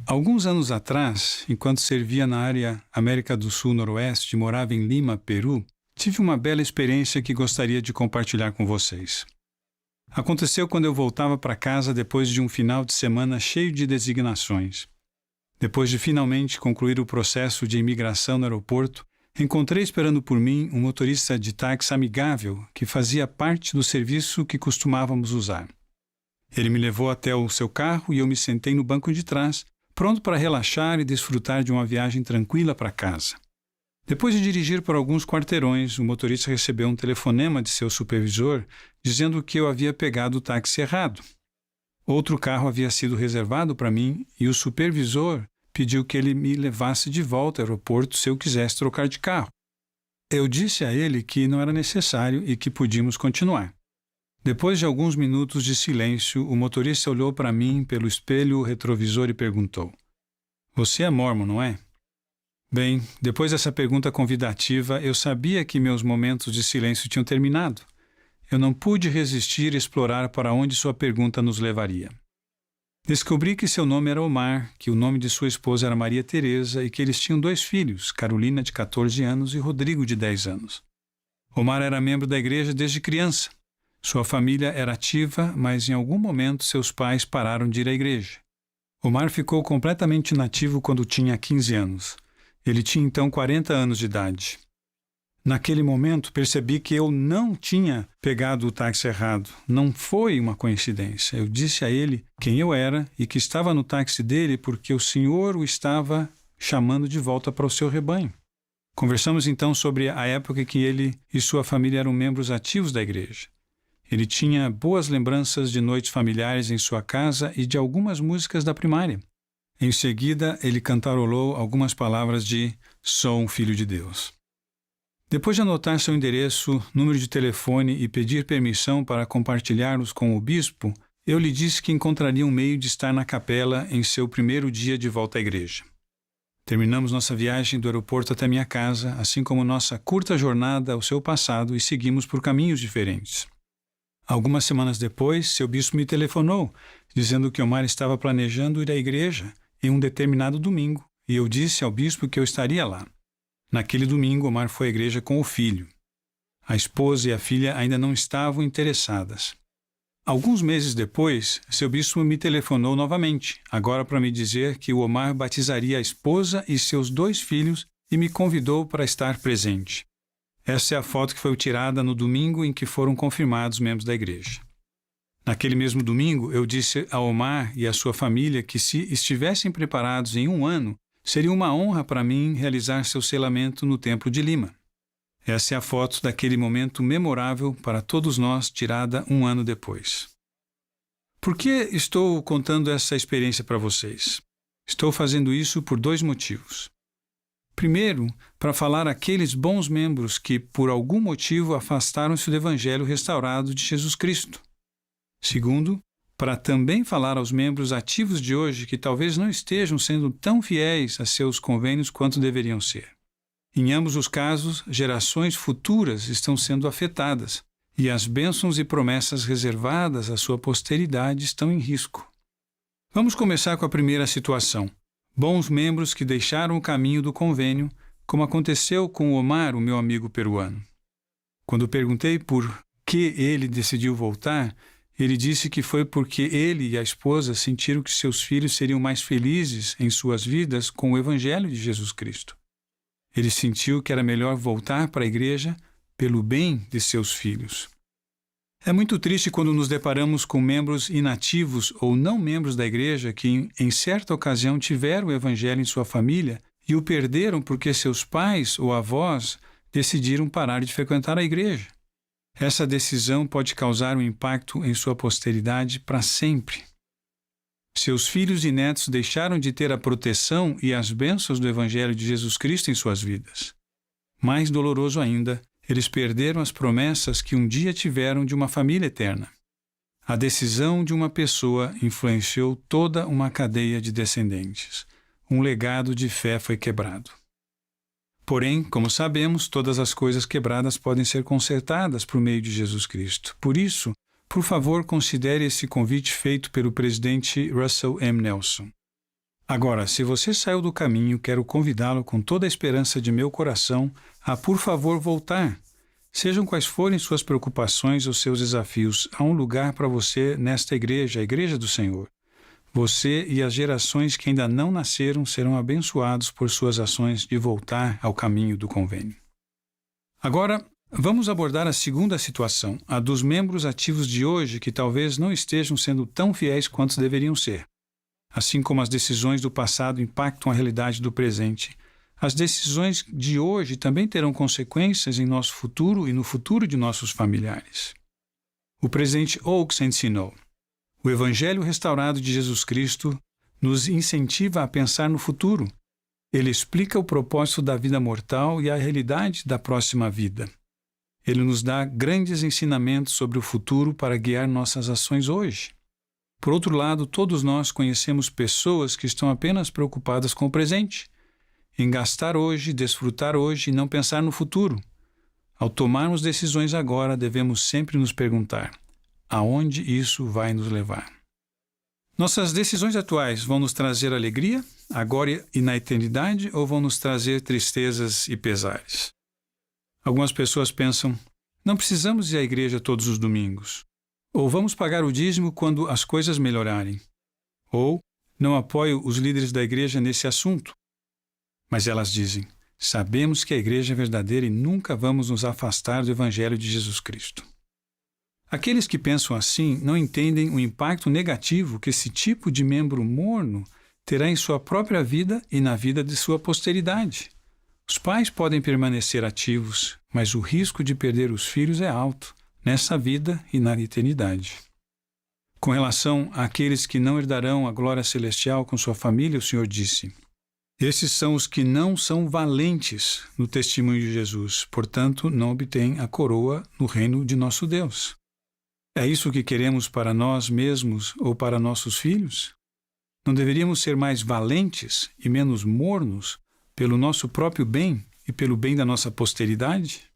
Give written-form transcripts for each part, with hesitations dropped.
Alguns anos atrás, enquanto servia na área América do Sul-Noroeste e morava em Lima, Peru, tive uma bela experiência que gostaria de compartilhar com vocês. Aconteceu quando eu voltava para casa depois de um final de semana cheio de designações. Depois de finalmente concluir o processo de imigração no aeroporto, encontrei esperando por mim um motorista de táxi amigável que fazia parte do serviço que costumávamos usar. Ele me levou até o seu carro e eu me sentei no banco de trás, pronto para relaxar e desfrutar de uma viagem tranquila para casa. Depois de dirigir por alguns quarteirões, o motorista recebeu um telefonema de seu supervisor dizendo que eu havia pegado o táxi errado. Outro carro havia sido reservado para mim e o supervisor pediu que ele me levasse de volta ao aeroporto se eu quisesse trocar de carro. Eu disse a ele que não era necessário e que podíamos continuar. Depois de alguns minutos de silêncio, o motorista olhou para mim pelo espelho retrovisor e perguntou: "Você é mórmon, não é?" Bem, depois dessa pergunta convidativa, eu sabia que meus momentos de silêncio tinham terminado. Eu não pude resistir e explorar para onde sua pergunta nos levaria. Descobri que seu nome era Omar, que o nome de sua esposa era Maria Teresa e que eles tinham 2 filhos, Carolina, de 14 anos, e Rodrigo, de 10 anos. Omar era membro da igreja desde criança. Sua família era ativa, mas em algum momento seus pais pararam de ir à igreja. Omar ficou completamente inativo quando tinha 15 anos. Ele tinha então 40 anos de idade. Naquele momento, percebi que eu não tinha pegado o táxi errado. Não foi uma coincidência. Eu disse a ele quem eu era e que estava no táxi dele porque o Senhor o estava chamando de volta para o seu rebanho. Conversamos então sobre a época em que ele e sua família eram membros ativos da igreja. Ele tinha boas lembranças de noites familiares em sua casa e de algumas músicas da primária. Em seguida, ele cantarolou algumas palavras de "Sou um filho de Deus". Depois de anotar seu endereço, número de telefone e pedir permissão para compartilhá-los com o bispo, eu lhe disse que encontraria um meio de estar na capela em seu primeiro dia de volta à igreja. Terminamos nossa viagem do aeroporto até minha casa, assim como nossa curta jornada ao seu passado, e seguimos por caminhos diferentes. Algumas semanas depois, seu bispo me telefonou, dizendo que Omar estava planejando ir à igreja em um determinado domingo, e eu disse ao bispo que eu estaria lá. Naquele domingo, Omar foi à igreja com o filho. A esposa e a filha ainda não estavam interessadas. Alguns meses depois, seu bispo me telefonou novamente, agora para me dizer que o Omar batizaria a esposa e seus 2 filhos e me convidou para estar presente. Essa é a foto que foi tirada no domingo em que foram confirmados membros da igreja. Naquele mesmo domingo, eu disse a Omar e a sua família que se estivessem preparados em 1 ano, seria uma honra para mim realizar seu selamento no Templo de Lima. Essa é a foto daquele momento memorável para todos nós, tirada 1 ano depois. Por que estou contando essa experiência para vocês? Estou fazendo isso por 2 motivos. Primeiro, para falar àqueles bons membros que, por algum motivo, afastaram-se do Evangelho restaurado de Jesus Cristo. Segundo, para também falar aos membros ativos de hoje que talvez não estejam sendo tão fiéis a seus convênios quanto deveriam ser. Em ambos os casos, gerações futuras estão sendo afetadas e as bênçãos e promessas reservadas à sua posteridade estão em risco. Vamos começar com a primeira situação. Bons membros que deixaram o caminho do convênio, como aconteceu com o Omar, o meu amigo peruano. Quando perguntei por que ele decidiu voltar, ele disse que foi porque ele e a esposa sentiram que seus filhos seriam mais felizes em suas vidas com o Evangelho de Jesus Cristo. Ele sentiu que era melhor voltar para a igreja pelo bem de seus filhos. É muito triste quando nos deparamos com membros inativos ou não membros da igreja que, em certa ocasião, tiveram o Evangelho em sua família e o perderam porque seus pais ou avós decidiram parar de frequentar a igreja. Essa decisão pode causar um impacto em sua posteridade para sempre. Seus filhos e netos deixaram de ter a proteção e as bênçãos do Evangelho de Jesus Cristo em suas vidas. Mais doloroso ainda, eles perderam as promessas que um dia tiveram de uma família eterna. A decisão de uma pessoa influenciou toda uma cadeia de descendentes. Um legado de fé foi quebrado. Porém, como sabemos, todas as coisas quebradas podem ser consertadas por meio de Jesus Cristo. Por isso, por favor, considere esse convite feito pelo presidente Russell M. Nelson. Agora, se você saiu do caminho, quero convidá-lo com toda a esperança de meu coração a, por favor, voltar. Sejam quais forem suas preocupações ou seus desafios, há um lugar para você nesta igreja, a Igreja do Senhor. Você e as gerações que ainda não nasceram serão abençoados por suas ações de voltar ao caminho do convênio. Agora, vamos abordar a segunda situação, a dos membros ativos de hoje que talvez não estejam sendo tão fiéis quanto deveriam ser. Assim como as decisões do passado impactam a realidade do presente, as decisões de hoje também terão consequências em nosso futuro e no futuro de nossos familiares. O presidente Oaks ensinou: o Evangelho restaurado de Jesus Cristo nos incentiva a pensar no futuro. Ele explica o propósito da vida mortal e a realidade da próxima vida. Ele nos dá grandes ensinamentos sobre o futuro para guiar nossas ações hoje. Por outro lado, todos nós conhecemos pessoas que estão apenas preocupadas com o presente, em gastar hoje, desfrutar hoje e não pensar no futuro. Ao tomarmos decisões agora, devemos sempre nos perguntar: aonde isso vai nos levar? Nossas decisões atuais vão nos trazer alegria, agora e na eternidade, ou vão nos trazer tristezas e pesares? Algumas pessoas pensam: não precisamos ir à igreja todos os domingos. Ou vamos pagar o dízimo quando as coisas melhorarem. Ou não apoio os líderes da igreja nesse assunto. Mas elas dizem: sabemos que a igreja é verdadeira e nunca vamos nos afastar do Evangelho de Jesus Cristo. Aqueles que pensam assim não entendem o impacto negativo que esse tipo de membro morno terá em sua própria vida e na vida de sua posteridade. Os pais podem permanecer ativos, mas o risco de perder os filhos é alto, nessa vida e na eternidade. Com relação àqueles que não herdarão a glória celestial com sua família, o Senhor disse: esses são os que não são valentes no testemunho de Jesus, portanto, não obtêm a coroa no reino de nosso Deus. É isso que queremos para nós mesmos ou para nossos filhos? Não deveríamos ser mais valentes e menos mornos pelo nosso próprio bem e pelo bem da nossa posteridade?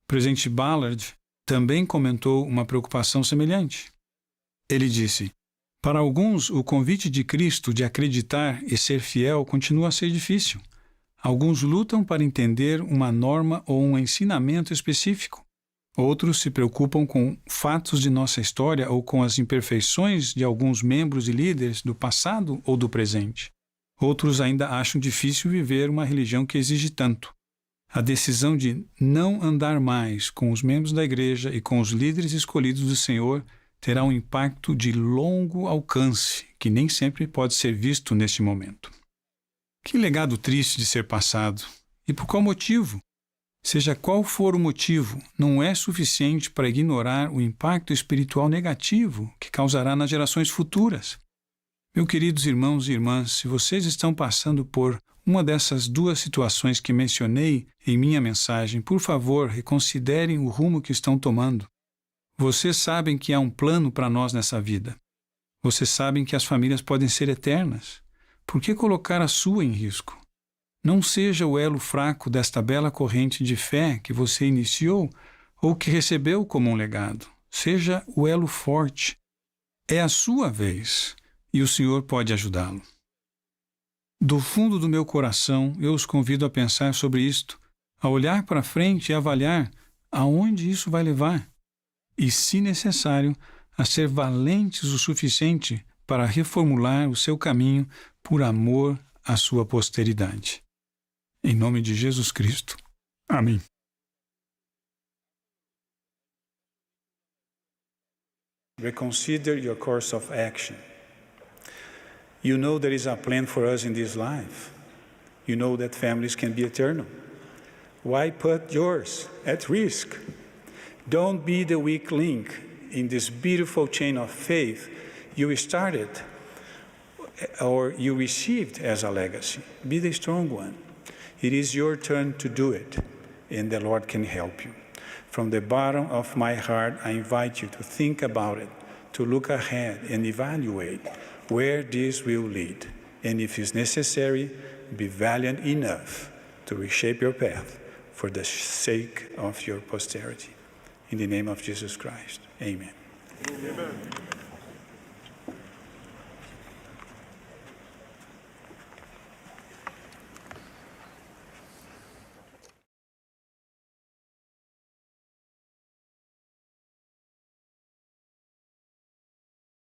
O presidente Ballard também comentou uma preocupação semelhante. Ele disse: para alguns, o convite de Cristo de acreditar e ser fiel continua a ser difícil. Alguns lutam para entender uma norma ou um ensinamento específico. Outros se preocupam com fatos de nossa história ou com as imperfeições de alguns membros e líderes do passado ou do presente. Outros ainda acham difícil viver uma religião que exige tanto. A decisão de não andar mais com os membros da igreja e com os líderes escolhidos do Senhor terá um impacto de longo alcance, que nem sempre pode ser visto neste momento. Que legado triste de ser passado! E por qual motivo? Seja qual for o motivo, não é suficiente para ignorar o impacto espiritual negativo que causará nas gerações futuras. Meus queridos irmãos e irmãs, se vocês estão passando por uma dessas duas situações que mencionei em minha mensagem, por favor, reconsiderem o rumo que estão tomando. Vocês sabem que há um plano para nós nessa vida. Vocês sabem que as famílias podem ser eternas. Por que colocar a sua em risco? Não seja o elo fraco desta bela corrente de fé que você iniciou ou que recebeu como um legado. Seja o elo forte. É a sua vez e o Senhor pode ajudá-lo. Do fundo do meu coração, eu os convido a pensar sobre isto, a olhar para frente e avaliar aonde isso vai levar. E, se necessário, a ser valentes o suficiente para reformular o seu caminho por amor à sua posteridade. Em nome de Jesus Cristo. Amém. Reconsider your course of action. You know there is a plan for us in this life. You know that families can be eternal. Why put yours at risk? Don't be the weak link in this beautiful chain of faith you started or you received as a legacy. Be the strong one. It is your turn to do it, and the Lord can help you. From the bottom of my heart, I invite you to think about it, to look ahead and evaluate where this will lead. And if it's necessary, be valiant enough to reshape your path for the sake of your posterity. In the name of Jesus Christ, amen. Amen.